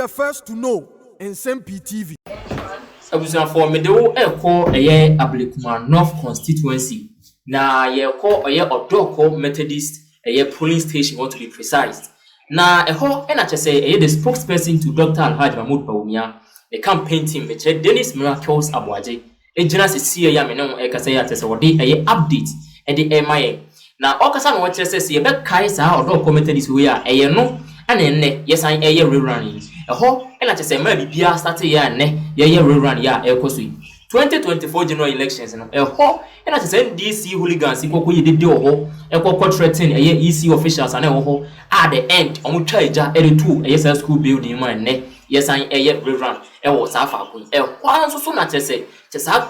the first to know. Nsem-Pii TV. Abusan for me de wo eko eye Ablekuma North constituency. Na ye ko eye Odoko Methodist eye polling station want to be precise. Na eho na chese eye the spokesperson to Dr. Alhaji Mahmoud Bawumia, the campaign team me che Dennis Miracles Aboagye. Ejina se sie ya me no e kasa ya chese wode eye update e de emaye. Na okasa no chese se ye be kai sa Odoko Methodist we ya eye no ana enne yesan eye rerun. Eho na chese ma bibia start ya ne ye rerun ya ekoso 2024 general elections no eho na chese NDC hooligans ikoko ye de oho ekoko threaten eye EC officials ana eho at the end omo twa eja ere two eye school building man ne yesan eye rerun ewo safa kun eho anso so na chese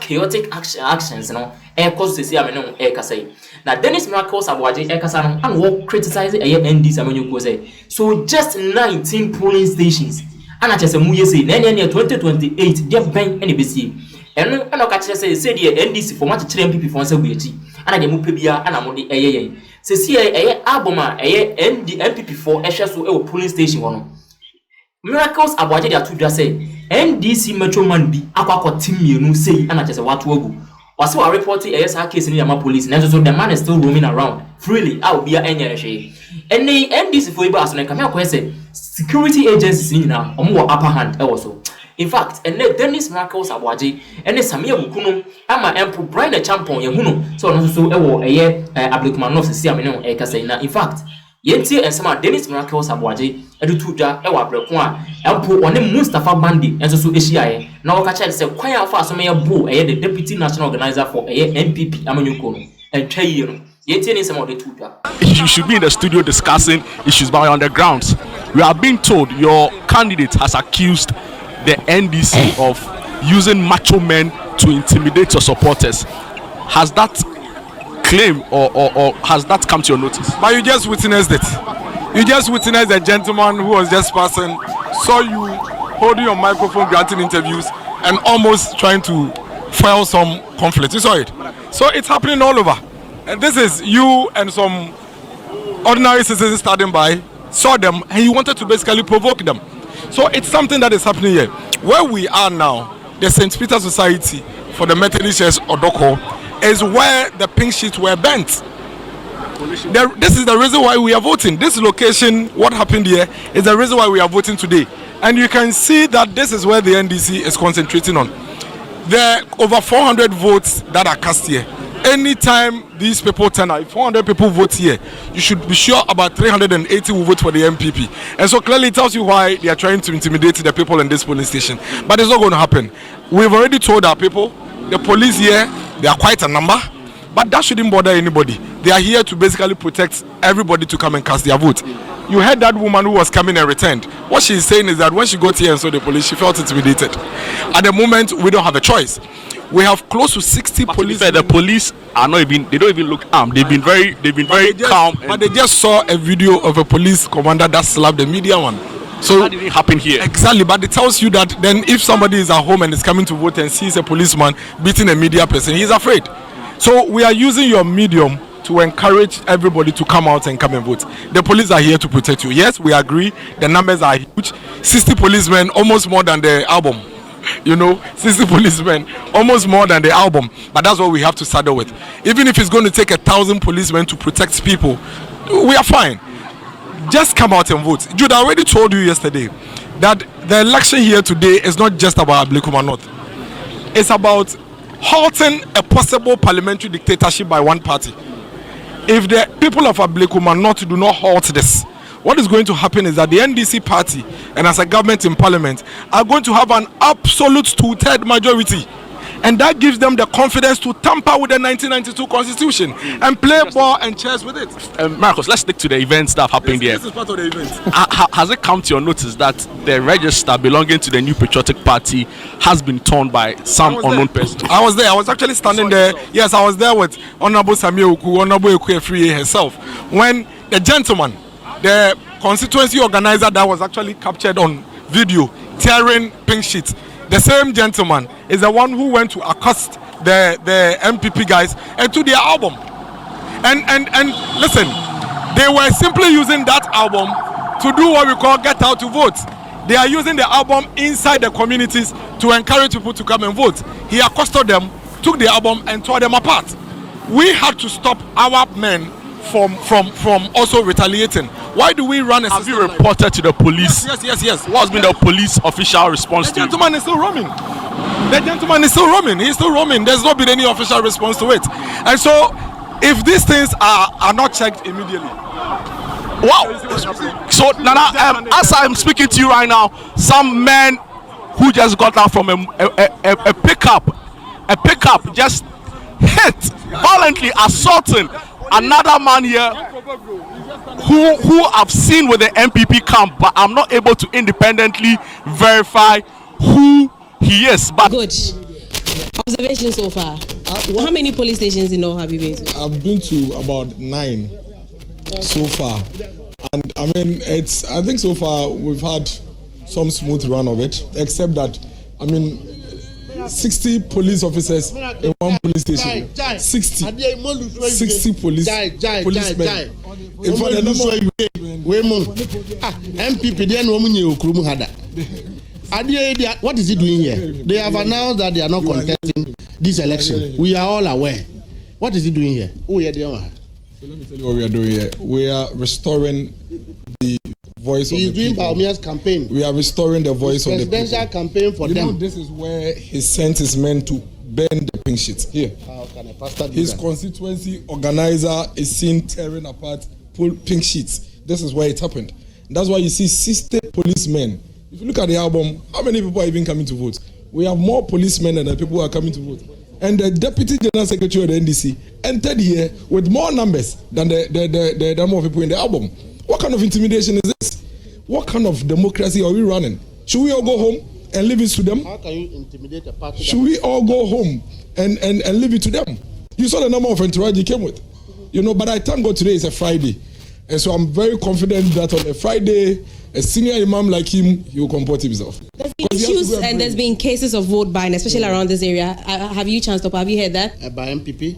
chaotic actions no ekoso se ame no ekasai na Dennis Miracles Aboagye ekasa no and wo criticize eye NDC amanyo ko say so just 19 polling stations ana chese mu yesi na ene 2028 dia ben ene besi eno ana ka chese say die NDC format kire MPP fon say buechi ana de mu pebia ana mo de eye se si eye albuma eye MPP4 ehwe so e polling station wono Miracles Aboagye dia to dwa say NDC metro man bi akwa mienu say ana chese watu agu wase wa report eye sa case ni yama police na so the man is still roaming around freely out bia enya hwe ene NDC for iba so na kamia ko say security agencies ni na omo wo upper hand e wo so in fact ene Dennis Miracles Aboagye ene Samia Bukunum ama empo Brian the champion ye hunu so no so e wo eye Ablekuma North si amene e kasa na in fact yenti ensema Dennis Miracles Aboagye edu tuja e wo Ablekuma empo one Mustapha Gbande enso so ehia na wo ka che se kwan afa so me ye bo eye the deputy national organizer for eye NPP amanyuko no entwa yi no. You should be in the studio discussing issues, but on the grounds, we are being told your candidate has accused the NDC of using macho men to intimidate your supporters. Has that claim or has that come to your notice? But you just witnessed it. You just witnessed a gentleman who was just passing, saw you holding your microphone, granting interviews, and almost trying to file some conflict. You saw it. So it's happening all over. And this is you and some ordinary citizens standing by, saw them, and you wanted to basically provoke them. So it's something that is happening here. Where we are now, the St. Peter Society for the Methodist Church Odoko is where the pink sheets were bent. This is the reason why we are voting. This location, what happened here, is the reason why we are voting today. And you can see that this is where the NDC is concentrating on. There are over 400 votes that are cast here. Anytime these people turn out, if 400 people vote here, you should be sure about 380 will vote for the MPP. And so clearly it tells you why they are trying to intimidate the people in this polling station. But it's not going to happen. We've already told our people, the police here, they are quite a number, but that shouldn't bother anybody. They are here to basically protect everybody to come and cast their vote. You heard that woman who was coming and returned. What she's saying is that when she got here and saw the police, she felt intimidated. At the moment, we don't have a choice. We have close to 60 police. The police are not even, they don't even look armed. They've been very calm. But they just saw a video of a police commander that slapped the media one. So that didn't happen here. Exactly, but it tells you that then if somebody is at home and is coming to vote and sees a policeman beating a media person, he's afraid. So we are using your medium to encourage everybody to come out and come and vote. The police are here to protect you. Yes, we agree. The numbers are huge. 60 policemen, almost more than the album. 60 policemen, almost more than the album. But that's what we have to saddle with. Even if it's going to take 1,000 policemen to protect people, we are fine. Just come out and vote. Jude, I already told you yesterday that the election here today is not just about Ablekuma North. It's about halting a possible parliamentary dictatorship by one party. If the people of Ablekuma North do not halt this, what is going to happen is that the NDC party and as a government in parliament are going to have an absolute 2/3 majority. And that gives them the confidence to tamper with the 1992 constitution and play ball and chess with it. Marcus, let's stick to the events that have happened here. This is part of the event. Has it come to your notice that the register belonging to the New Patriotic Party has been torn by some unknown person? I was there. I was actually standing there. Yes, I was there with Honorable Samia Oku, Honorable Ekuefriye herself. When the gentleman, the constituency organizer that was actually captured on video, tearing pink sheets, the same gentleman is the one who went to accost the MPP guys and to their album. And listen, they were simply using that album to do what we call get out to vote. They are using the album inside the communities to encourage people to come and vote. He accosted them, took the album and tore them apart. We had to stop our men from also retaliating. Why do we run a Have you reported to the police? Yes. What's been the police official response to it? The gentleman is still roaming. He's still roaming. There's not been any official response to it. And so, if these things are not checked immediately. Wow. So, Nana, as I'm speaking to you right now, some men who just got out from a pickup just hit, violently assaulting another man here who I've seen with the MPP camp, but I'm not able to independently verify who he is. But good observation so far. How many police stations in all have you been to? I've been to about 9 so far, and I mean I think so far we've had some smooth run of it, except that 60 police officers in one police station. 60 policemen. In fact, the MPP then what is he doing here? They have announced that they are not contesting this election. We are all aware. What is he doing here? So let me tell you what we are doing here. We are restoring the voice of the people. He's doing Baumia's campaign. We are restoring the voice of the people. Presidential campaign for them. This is where he sent his men to burn the pink sheets. Here. How can a pastor do his that? constituency organizer is seen tearing apart pink sheets. This is where it happened. That's why you see 60 policemen. If you look at the album, how many people are even coming to vote? We have more policemen than the people who are coming to vote. And the Deputy General Secretary of the NDC entered here with more numbers than the number of people in the album. What kind of intimidation is this? What kind of democracy are we running? Should we all go home and leave it to them? How can you intimidate a party? Should we all go home and leave it to them? You saw the number of entourage he came with. But I thank God today is a Friday. And so I'm very confident that on a Friday, a senior imam like him, he will comport himself. There's been issues and there's been cases of vote buying, especially around this area. Have you chanced up? Have you heard that? By MPP?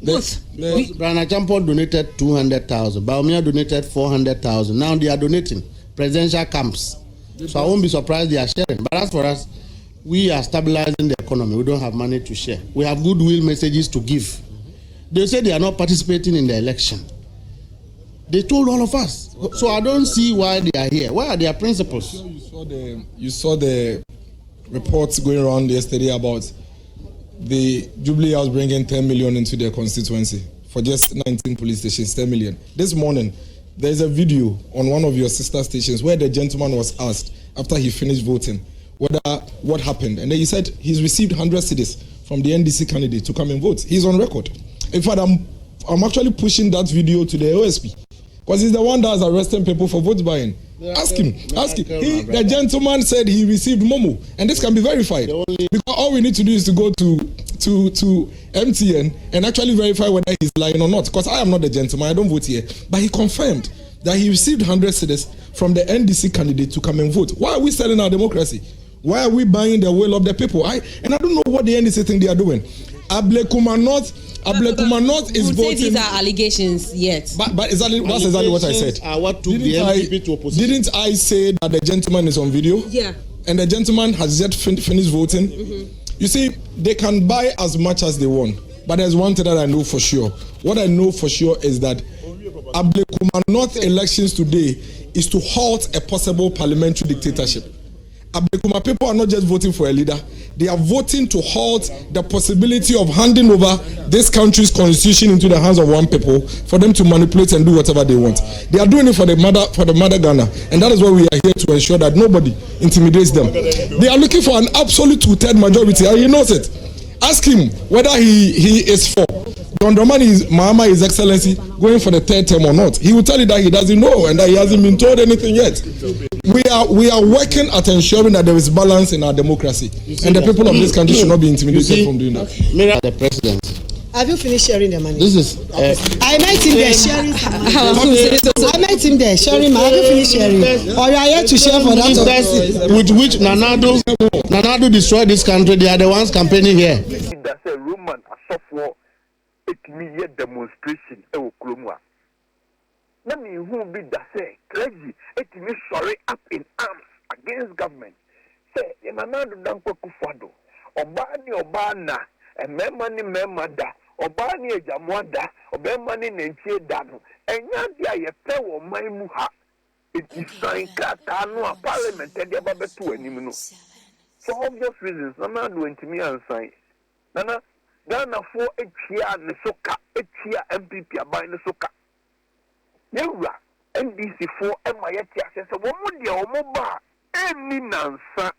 Both. Brana Champo donated 200,000. Baumia donated 400,000. Now they are donating presidential camps. So I won't be surprised they are sharing. But as for us, we are stabilizing the economy. We don't have money to share. We have goodwill messages to give. They say they are not participating in the election. They told all of us. So I don't see why they are here. Where are their principles? You saw the reports going around yesterday about the Jubilee House bringing 10 million into their constituency for just 19 police stations, 10 million. This morning, there's a video on one of your sister stations where the gentleman was asked after he finished voting what happened. And then he said he's received 100 cedis from the NDC candidate to come and vote. He's on record. In fact, I'm actually pushing that video to the OSP because he's the one that's arresting people for vote buying. Ask him. The gentleman said he received Momo, and this can be verified. Because all we need to do is to go to MTN and actually verify whether he's lying or not. Because I am not the gentleman, I don't vote here. But he confirmed that he received 100 cedis from the NDC candidate to come and vote. Why are we selling our democracy? Why are we buying the will of the people? I don't know what the NDC think they are doing. Ablekuma North is voting. These are allegations yet. But that's exactly what I said. What took the MPP to opposition? Didn't I say that the gentleman is on video? Yeah. And the gentleman has yet finished voting? Mm-hmm. You see, they can buy as much as they want. But there's one thing that I know for sure. What I know for sure is that Ablekuma North elections today is to halt a possible parliamentary dictatorship. Ablekuma people are not just voting for a leader, they are voting to halt the possibility of handing over this country's constitution into the hands of one people for them to manipulate and do whatever they want. They are doing it for the mother Ghana, and that is why we are here to ensure that nobody intimidates them. They are looking for an absolute 2/3 majority, and he knows it. Ask him whether he is for Mahama, His Excellency, going for the 3rd term or not. He will tell you that he doesn't know and that he hasn't been told anything yet. We are working at ensuring that there is balance in our democracy, and the people of this country should not be intimidated from doing that. Mira, the president. Have you finished sharing the money? This is. I met him there sharing some money. I met him there sharing money. Have you finished sharing? Or you are here to share for that? With which Nanado destroyed this country? They are the ones campaigning here. That's a Roman for a demonstration. Let me who be that say clergy. It me sorry up in arms against Nana Danko Kufado, Obani Obana, and Memani Memada, Obani Jamwada, Obemani Nenche Dano, and Yandia Yepewo Maimuha. It is signed Katano, Parliament, and the Babetu and for obvious reasons, Nana doing to me and sign. Nana, Ghana for a cheer and the soka, a cheer MPP are buying the soka. Yura, NDC for MIT says a woman, dear Omoba, any nansa.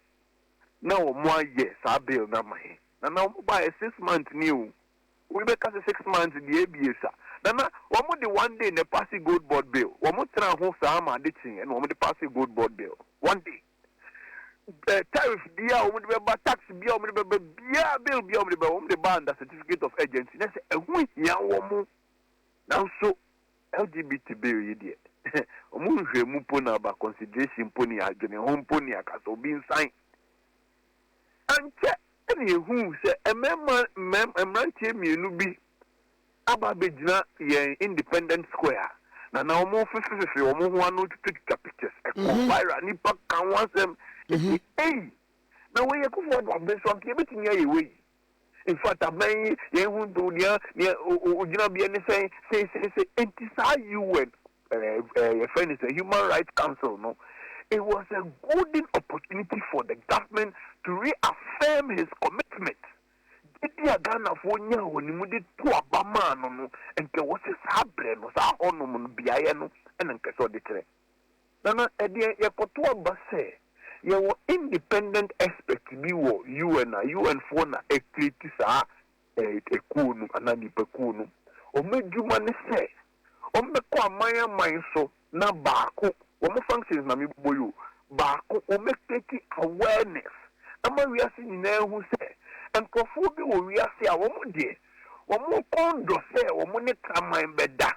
Now, more yes, I build Namahe. Nana, buy a 6 month new. We make us a 6 months in the ABS. Nana, one more the 1 day in the passing gold board bill. One more try home Sama ditching and one more the passing gold board bill. 1 day. Tariff dia omo de ba tax bia omo de ba bia bill bia omo de ba omo de ba under certificate of agency na say ehun ya wo now so LGBT bill yi de omo hwe mu po na ba consideration po ni adwene hon po ni aka so bi nsan anche ene ehun say emrantie mienu bi aba begina ye Independent Square na omo fefe omo ho anu to take pictures e ko viral ni pa kan wansem. Hey, now when you go for the best one, you betting your way. In fact, I'm saying, you won't do the say, anti UN, your friend is a Human Rights Council, no. It was a golden opportunity for the government to reaffirm his commitment. Did Ghana for you when you did to Obama, no, and there was his husband, was our honor, Biano, and then Casso de Tre. Nana, a Kotua Basse. You independent expert be wo UN for na a critisa a kunu anani pekunu. O me juma ne se. O me kwa maya mainso na baako. O me functions na mi boyo. Baako o me take awareness. Ama we are seeing na who say. And kofu bi wo we are say a wo mo de. Wo mo kondo se wo mo ne kraman beda.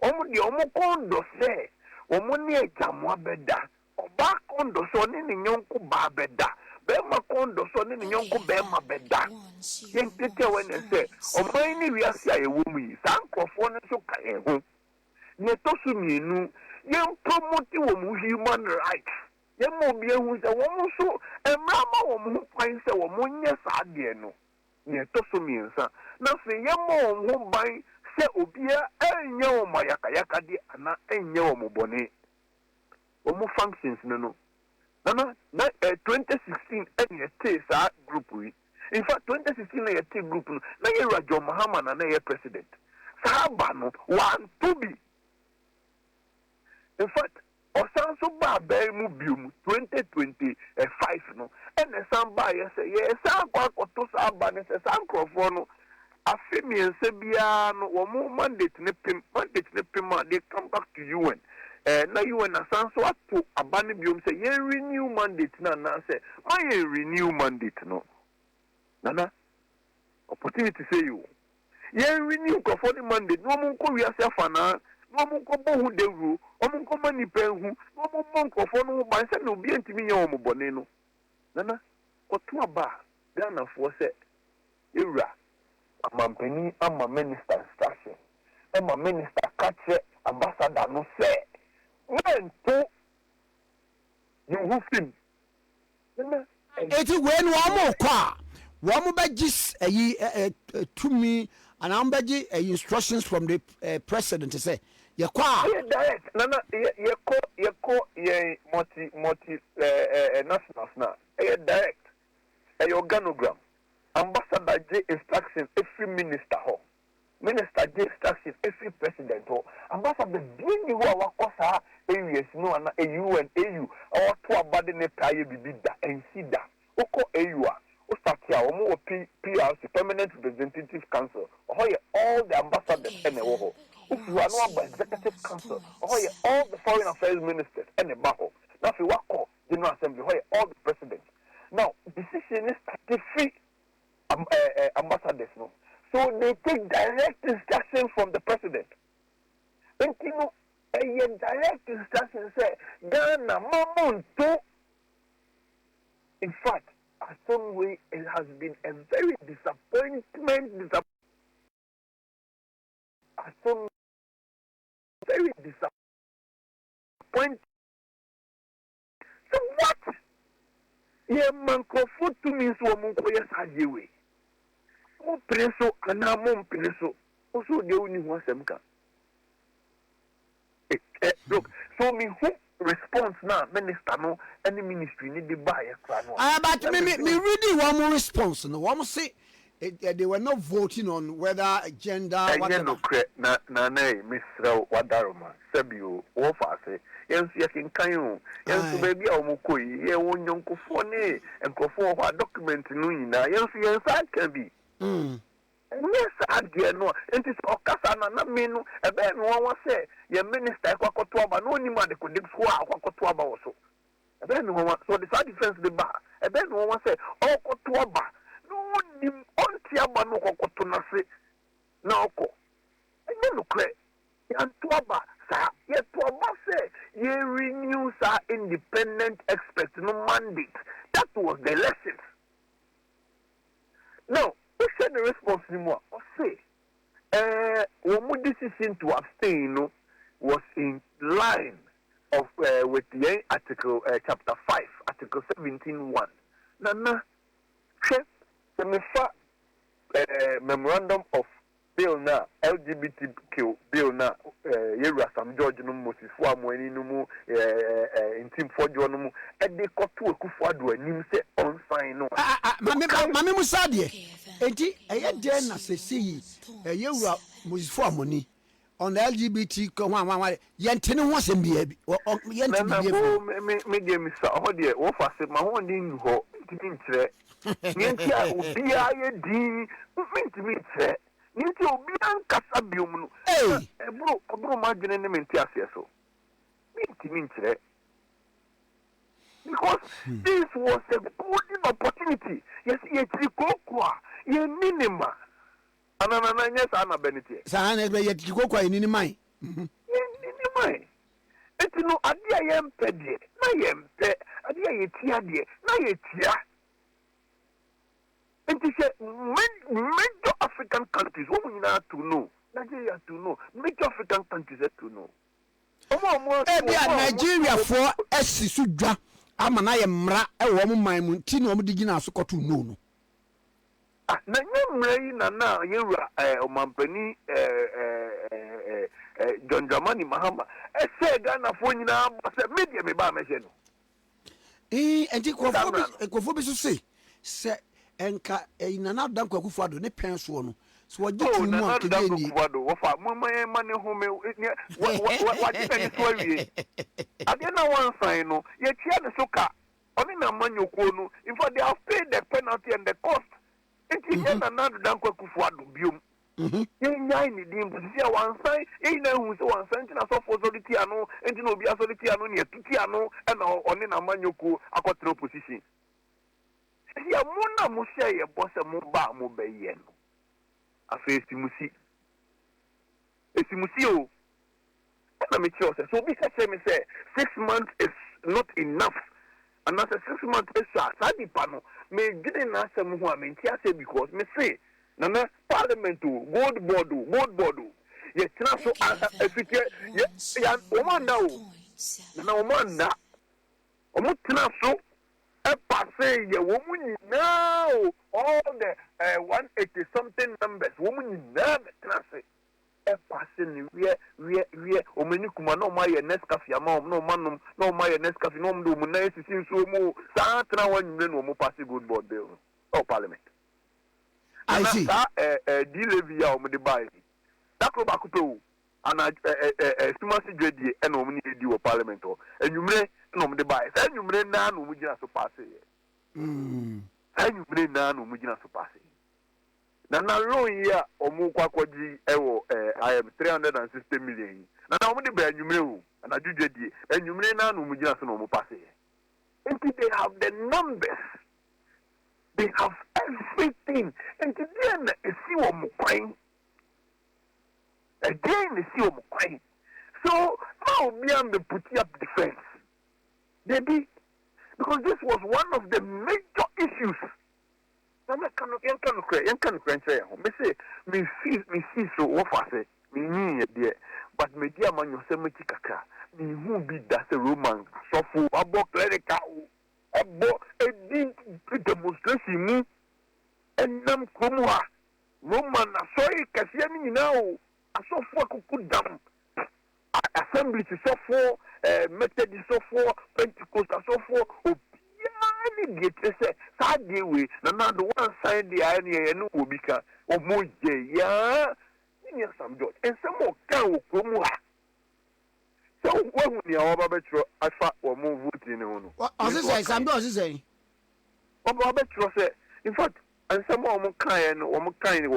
Wo mo de wo mo kondo se wo mo ne jamwa beda. Oba kondo so ni nyonko ba beda bema kondo so ni nyonko bema beda yen tete when say o mai ni wi ase aye wo mu yi san krofo ne so ka ho ne to su mienu yen promote wo mu human rights yen mo bi ehu se wo mu so emra ma wo mu kwan se wo mu nye sa de no ne to su miensa na se yen mo ho ban se obia enye wo mayaka de ana enye wo mo bone omo functions no nana na 2016 any sa group we in fact 2016 na yet group no na ye Rajo Mahama na ye president sahaba no one to be in fact osanso ba be mu biom 2025 no and samba ye say ye sa kwa koto saba ne say san krofo no afemi ense bia no wo mo mandate ne pim they come back to UN. Now you and a son so to abandon you say, ye renew mandate na say, why ye renew mandate no? Nana, opportunity say you. Ye renew for the mandate, no one call yourself ana, no one call who they rule, no one call money pay who, no one call for no by send no be to me your boneno. Nana, what to a bar, Ghana for say, Ira, I'm a penny, I'm a minister instruction, I'm a minister catch ambassador no say. When to you who film. It is when one more car, one more badges to me, and I'm badging instructions from the president to say, your car. Direct, Nana, you call multi nationals now. Direct, a organogram. Ambassador J instructions every minister home. Minister J instructions every president home. Ambassador doing you our course areas no an AU and AU or to abade ne praye bibida and sida. Oko AU o start here o PRC Permanent Representative Council. All the ambassadors and the if you are not by executive council, all the foreign affairs ministers and the baho. Now if you work General Assembly, all the presidents. Now decision is 33 ambassadors no. So they take direct instruction from the president. And you know, a direct instruction say Ghana Mamonto. In fact, at some way it has been a very disappointment. At some very disappointing. So what? Ye mankrofo to me so omunko yes ajewe. O preso anamon preso. Also de uni ho asemka. Look, so me who response now minister no any ministry need the buy a crown. But me reading one more response. No, one more say they were not voting on whether gender. No, na Mr. Wadaroma, Sabio, Wofase, yes, you can kind yes, baby, Omukoi, ye won young Kofone, and Kofo, document in yes, I can be. Yes, I dear no, and it's Okasana, not me, a ben one was say, your minister, Quacotuaba, no any man could dig squaw, Quacotuaba also. A ben one, so the side defense the bar, a ben one was say, oh, Cotuaba, no, on Tiaba no Cotonase, no co. And then look, and Tuaba, sir, yet Tuaba say, ye renew, sir, independent experts, no mandate. That was the lesson. Now, who said the response anymore? Or say, one decision to abstain was in line of with the article chapter 5, article 17.1. Nana, the memorandum of bill na LGBTQ bill na yera Sam George no Moses fo amoni no mu intim fojo no mu e de koto akufo ado anim se on sign no mame musa de enti eye de na se yi yewura Moses fo amoni on the LGBT ko wa yentene ho asem bia bi yentene bia me de misa ho de wo fa se ma ho ni ho ntimi nkyere yenti a obi a ye din ntimi nkyere Ninti obi ankasa biom no. Ebro magene ne menti ase so. Ninti mintre. Because this was a golden opportunity. Yes, yetri kokwa. Ye minima. Anana yes ana benete. Sa ana be yetri kokwa ye ninima. Ye ninima. Enti no ade ayempe de. Na yempe. Ade ayetia de. Na yetia. And they say major African countries, what we need to know, Nigeria to know, major African countries to know. Nigeria for Sudra, Amana Mra, a woman, my Muntino Digina Sokoto no. Na na yera Omampeni John Dramani Mahama. Say Ghana for na media me ba me no. And Kofobi say enka inana dan kwakufu ado ne penso no so wajitu mu akede ni wo fa mama mane home wa dipeni so awie ade na wan sign no ye tia ne soka oni na manyoko no in fact they have paid the penalty and the cost enti ye na dan kwakufu ado biom ye nyai ni dim si ya wan sign e na hu so wan sign na so for authority ano enti na obi authority ano ne tuti ano e na oni na manyoko akotre opposition. Ya muna musia ye bosse mu ba mu beye no afa estimusi o na me tell so be say me say 6 months is not enough and after 6 months is sa di pano me gide na asem ho a me ntia say because me say na parliament gold board ye tena so afite ya o man na o man na o mo tena so passé ye woman now all the 180 something numbers woman now trans passé ni we o meni kuma no ma ye Nescafe ama no manum no ma ye Nescafe no do mu na sisi so mu sa tra wan nyre no mu passé good board bill oh parliament I see di levy ya o mu de buy that ko ba ko pe o ana stimasi dwedie e na o mu ni di o parliament o enwumre no me buy say nyumre na no mu gina so pass say nyumre na no mu gina so pass na loan ya omu kwakwaji ewo I am 360 million na omu de ba nyumre o na dwedie nyumre na no mu gina so no mu pass and they have the numbers, they have everything, and then see what mu kwan again see what mu kwan. So now me and the put up defense. They did, because this was one of the major issues. Me see so what I say, me dear, but me dear man, you say me kaka, me who be that a Roman, so for a book clerical, a book a D demonstration mu enam kromwa Roman asoy kasiya ni nyina o asofo akuku dam assembly sofo Methodist sofo Pentecost sofo obiani die trese sa die we na do one side die ane no obika omoje ya ni Sam George ensemo kan o kromwa so when ni awa betro afa o mo vote ni ho no Osise Sam George say oba betro say in fact and some of them kind of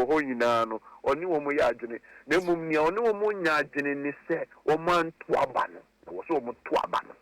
Hoyinano, or new woman yajin, no mummy, or no more yajin in this set, or man to a banner, was almost to a banner.